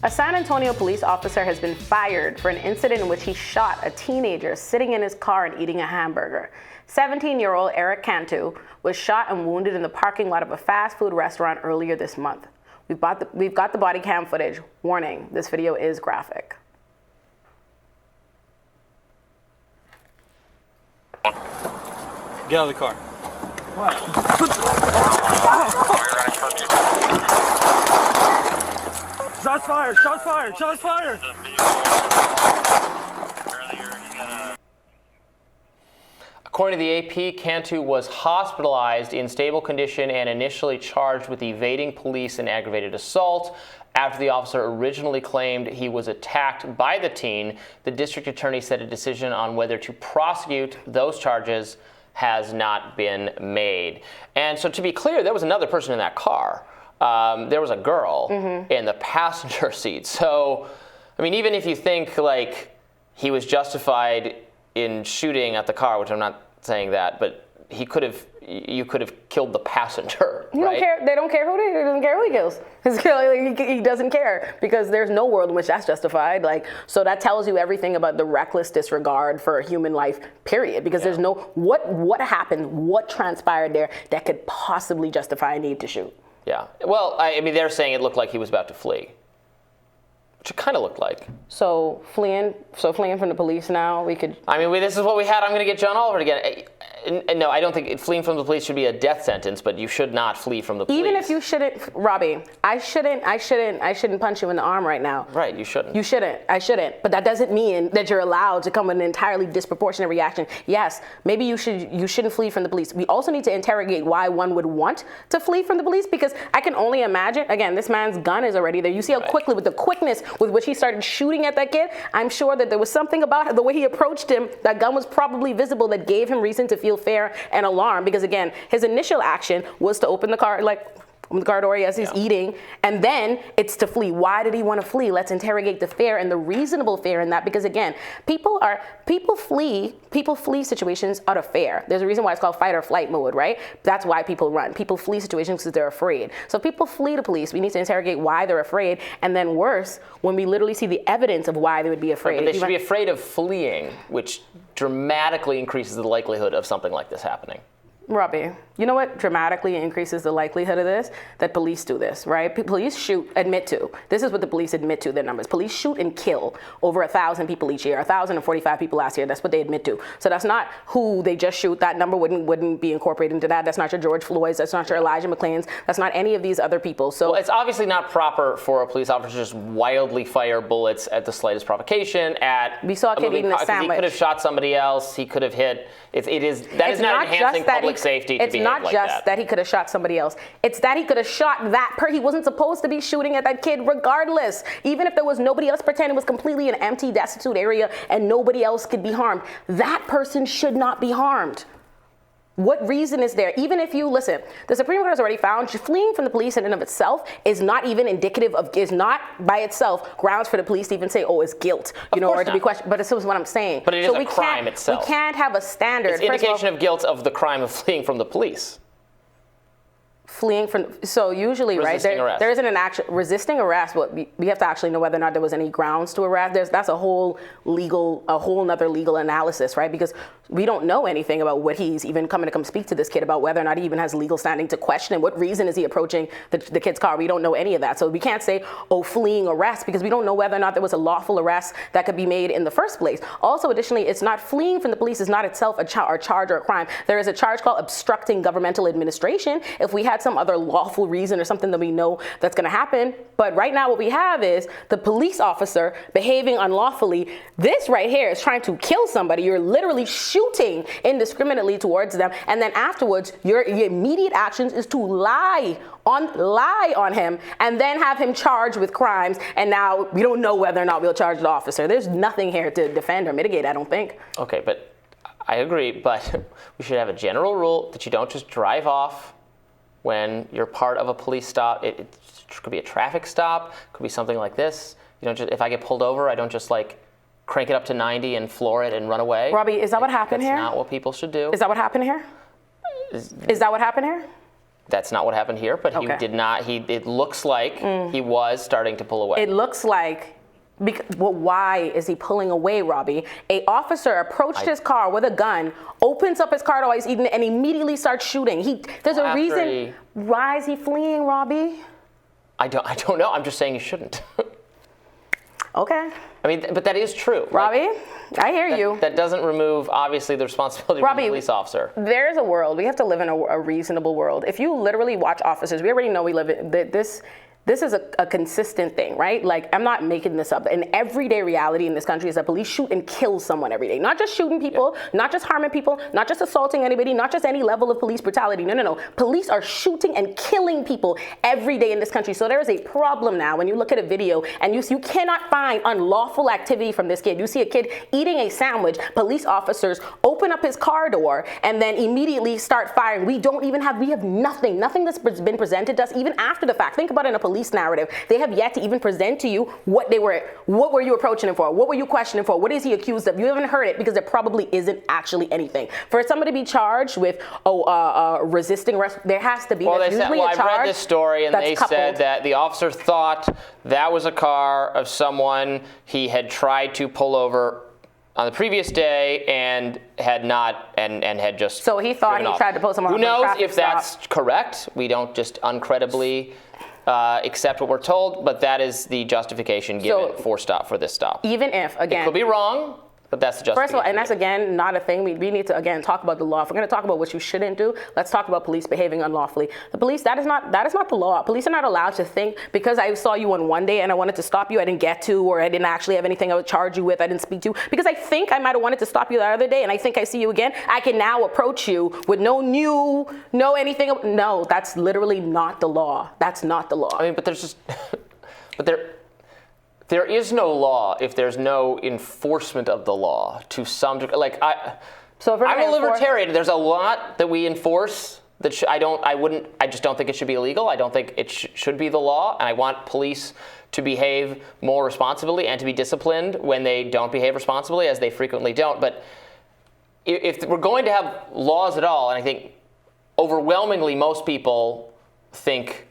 A San Antonio police officer has been fired for an incident in which he shot a teenager sitting in his car and eating a hamburger. 17-year-old Erik Cantu was shot and wounded in the parking lot of a fast food restaurant earlier this month. We've got the body cam footage. Warning, this video is graphic. Get out of the car. What? Shots fired! Shots fired! Shots fired! According to the AP, Cantu was hospitalized in stable condition and initially charged with evading police and aggravated assault. After the officer originally claimed he was attacked by the teen, the district attorney said a decision on whether to prosecute those charges has not been made. And so to be clear, there was another person in that car. There was a girl in the passenger seat. So, I mean, even if you think like he was justified in shooting at the car, which I'm not saying that, but you could have killed the passenger. You don't care. They don't care who he doesn't care who he kills. He doesn't care because there's no world in which that's justified. So that tells you everything about the reckless disregard for human life, period. Because there's no what happened, what transpired there that could possibly justify a need to shoot. Yeah. Well, I mean, they're saying it looked like he was about to flee, which it kind of looked like. So fleeing from the police now, we could... I mean, this is what we had. I'm going to get John Oliver again. No, I don't think fleeing from the police should be a death sentence, but you should not flee from the police. Even if you shouldn't, Robby, I shouldn't punch you in the arm right now. Right, you shouldn't. You shouldn't. I shouldn't. But that doesn't mean that you're allowed to come with an entirely disproportionate reaction. Yes, maybe you shouldn't flee from the police. We also need to interrogate why one would want to flee from the police, because I can only imagine, again, this man's gun is already there. You see how quickly, with the quickness with which he started shooting at that kid, I'm sure that there was something about the way he approached him, that gun was probably visible, that gave him reason to feel fear and alarm, because again, his initial action was to open the car door as he's eating, and then it's to flee. Why did he want to flee? Let's interrogate the fear and the reasonable fear in that, because again, people flee situations out of fear. There's a reason why it's called fight or flight mode, right? That's why people run. People flee situations because they're afraid. So people flee the police. We need to interrogate why they're afraid, and then worse, when we literally see the evidence of why they would be afraid. But they should be afraid of fleeing, which dramatically increases the likelihood of something like this happening. Robby, you know what dramatically increases the likelihood of this? That police do this, right? Police admit to. This is what the police admit to, their numbers. Police shoot and kill over 1,000 people each year, 1,045 people last year. That's what they admit to. So that's not who they just shoot. That number wouldn't be incorporated into that. That's not your George Floyd's. That's not your Elijah McClain's. That's not any of these other people. So well, it's obviously not proper for a police officer to just wildly fire bullets at the slightest provocation. We saw a kid eating a sandwich. He could have shot somebody else. He could have hit. That is not enhancing public safety. It's not just that he could have shot somebody else. It's that he could have shot he wasn't supposed to be shooting at that kid regardless. Even if there was nobody else, pretend it was completely an empty, destitute area and nobody else could be harmed. That person should not be harmed. What reason is there? Even if you listen, the Supreme Court has already found fleeing from the police in and of itself is not even is not by itself grounds for the police to even say, oh, it's guilt, or to be questioned. But this is what I'm saying. But it is a crime itself. We can't have a standard. It's indication of guilt of the crime of fleeing from the police. Fleeing from, so usually, resisting right, there isn't an action, resisting arrest, but we have to actually know whether or not there was any grounds to arrest. That's a whole nother legal analysis, right? Because we don't know anything about what he's even coming to come speak to this kid about, whether or not he even has legal standing to question and what reason is he approaching the kid's car. We don't know any of that. So we can't say, oh, fleeing arrest, because we don't know whether or not there was a lawful arrest that could be made in the first place. Also, additionally, it's not fleeing from the police is not itself a charge or a crime. There is a charge called obstructing governmental administration. If we had some other lawful reason or something that we know that's going to happen. But right now what we have is the police officer behaving unlawfully. This right here is trying to kill somebody. You're literally shooting indiscriminately towards them. And then afterwards, your immediate actions is to lie on him and then have him charged with crimes. And now we don't know whether or not we'll charge the officer. There's nothing here to defend or mitigate, I don't think. Okay, but I agree. But we should have a general rule that you don't just drive off when you're part of a police stop. It could be a traffic stop, could be something like this. If I get pulled over, I don't just crank it up to 90 and floor it and run away. Robby, is that what happened here? That's not what people should do. Is that what happened here? Is that what happened here? That's not what happened here, but he did not. It looks like he was starting to pull away. It looks like. Well, why is he pulling away, Robby? A officer approached his car with a gun, opens up his car door while he's eating it, and immediately starts shooting. There's a reason. Why is he fleeing, Robby? I don't know. I'm just saying he shouldn't. Okay. I mean, but that is true. Robby, I hear you. That doesn't remove, obviously, the responsibility of the police officer. There's a world. We have to live in a reasonable world. If you literally watch officers, we already know we live in this is a consistent thing, right? Like, I'm not making this up. An everyday reality in this country is that police shoot and kill someone every day. Not just shooting people, not just harming people, not just assaulting anybody, not just any level of police brutality. No. Police are shooting and killing people every day in this country. So there is a problem now when you look at a video and you cannot find unlawful activity from this kid. You see a kid eating a sandwich, police officers open up his car door and then immediately start firing. We have nothing that's been presented to us even after the fact. Think about it in a police narrative. They have yet to even present to you what were you approaching him for? What were you questioning for? What is he accused of? You haven't heard it because there probably isn't actually anything. For somebody to be charged with resisting arrest, there has to be. Well, I've read this story and they said that the officer thought that was a car of someone he had tried to pull over on the previous day and had not and had just. So he thought he tried to pull someone. Who knows if that's correct? We don't just uncreditably accept what we're told, but that is the justification given for this stop. Even if, again, it could be wrong, but that's the justification. First of all, and that's again not a thing. We need to again talk about the law. If we're going to talk about what you shouldn't do, let's talk about police behaving unlawfully. The police, that is not the law. Police are not allowed to think because I saw you on one day and I wanted to stop you, I didn't get to, or I didn't actually have anything I would charge you with, I didn't speak to, because I think I might have wanted to stop you the other day and I think I see you again, I can now approach you with no anything. No, that's literally not the law. That's not the law. I mean, but there's just, There is no law if there's no enforcement of the law to some degree. Like I'm a libertarian. There's a lot that we enforce that I just don't think it should be illegal. I don't think it should be the law, and I want police to behave more responsibly and to be disciplined when they don't behave responsibly, as they frequently don't. But if we're going to have laws at all, and I think overwhelmingly most people think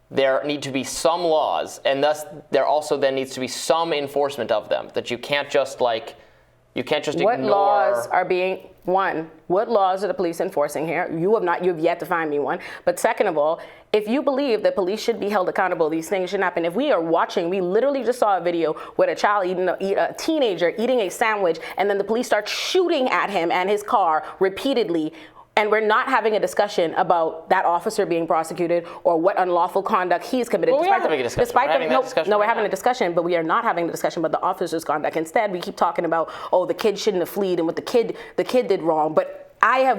there need to be some laws, and thus there also then needs to be some enforcement of them, that you can't just ignore. What laws are being, one, what laws are the police enforcing here? You have yet to find me one. But second of all, if you believe that police should be held accountable, these things shouldn't happen. If we are watching, we literally just saw a video with a teenager eating a sandwich, and then the police start shooting at him and his car repeatedly, and we're not having a discussion about that officer being prosecuted or what unlawful conduct he's committed. Well, we are having a discussion. We're having a discussion, but we are not having a discussion about the officer's conduct. Instead, we keep talking about, the kid shouldn't have fled and what the kid did wrong. But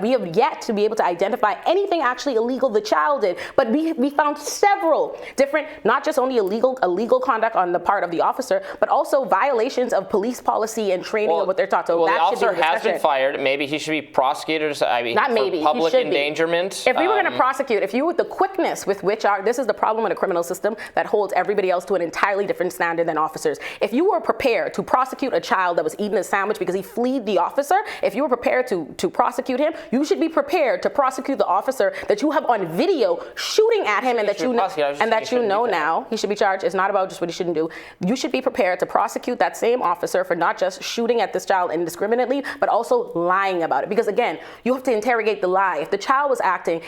we have yet to be able to identify anything actually illegal the child did. But we found several different, not just only illegal conduct on the part of the officer, but also violations of police policy and training of what they're taught. So the officer has been fired. Maybe he should be prosecuted. Not maybe. For public endangerment. If we were going to prosecute, the quickness with which this is the problem in a criminal system that holds everybody else to an entirely different standard than officers. If you were prepared to prosecute a child that was eating a sandwich because he fled the officer, if you were prepared to prosecute him, you should be prepared to prosecute the officer that you have on video shooting at him and that you know now he should be charged. It's not about just what he shouldn't do. You should be prepared to prosecute that same officer for not just shooting at this child indiscriminately, but also lying about it. Because again, you have to interrogate the lie. If the child was acting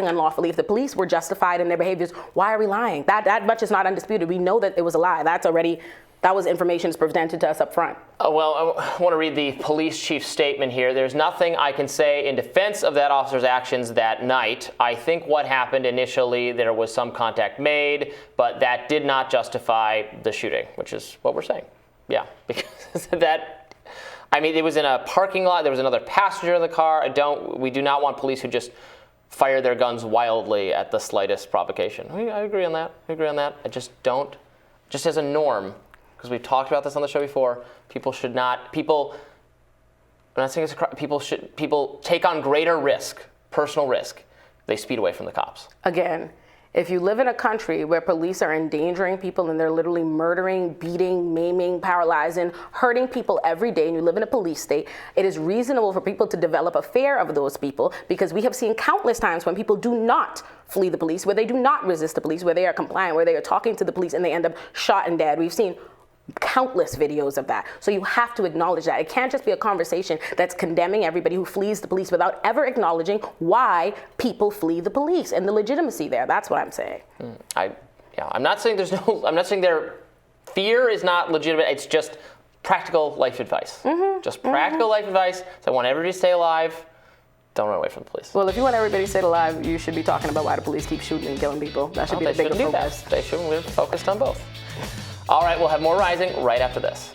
unlawfully, if the police were justified in their behaviors, why are we lying? That much is not undisputed. We know that it was a lie. That was information presented to us up front. Well, I want to read the police chief's statement here. There's nothing I can say in defense of that officer's actions that night. I think what happened initially, there was some contact made, but that did not justify the shooting, which is what we're saying. Yeah, because it was in a parking lot. There was another passenger in the car. We do not want police who just fire their guns wildly at the slightest provocation. I agree on that. I just don't, just as a norm, because we've talked about this on the show before, people take on greater risk, personal risk. They speed away from the cops. Again, if you live in a country where police are endangering people and they're literally murdering, beating, maiming, paralyzing, hurting people every day, and you live in a police state, it is reasonable for people to develop a fear of those people, because we have seen countless times when people do not flee the police, where they do not resist the police, where they are compliant, where they are talking to the police and they end up shot and dead. We've seen countless videos of that. So you have to acknowledge that. It can't just be a conversation that's condemning everybody who flees the police without ever acknowledging why people flee the police and the legitimacy there. That's what I'm saying. I'm not saying I'm not saying their fear is not legitimate. It's just practical life advice. Just practical life advice. So I want everybody to stay alive. Don't run away from the police. Well, if you want everybody to stay alive, you should be talking about why the police keep shooting and killing people. That should be the bigger focus. They shouldn't. We're focused on both. All right, we'll have more Rising right after this.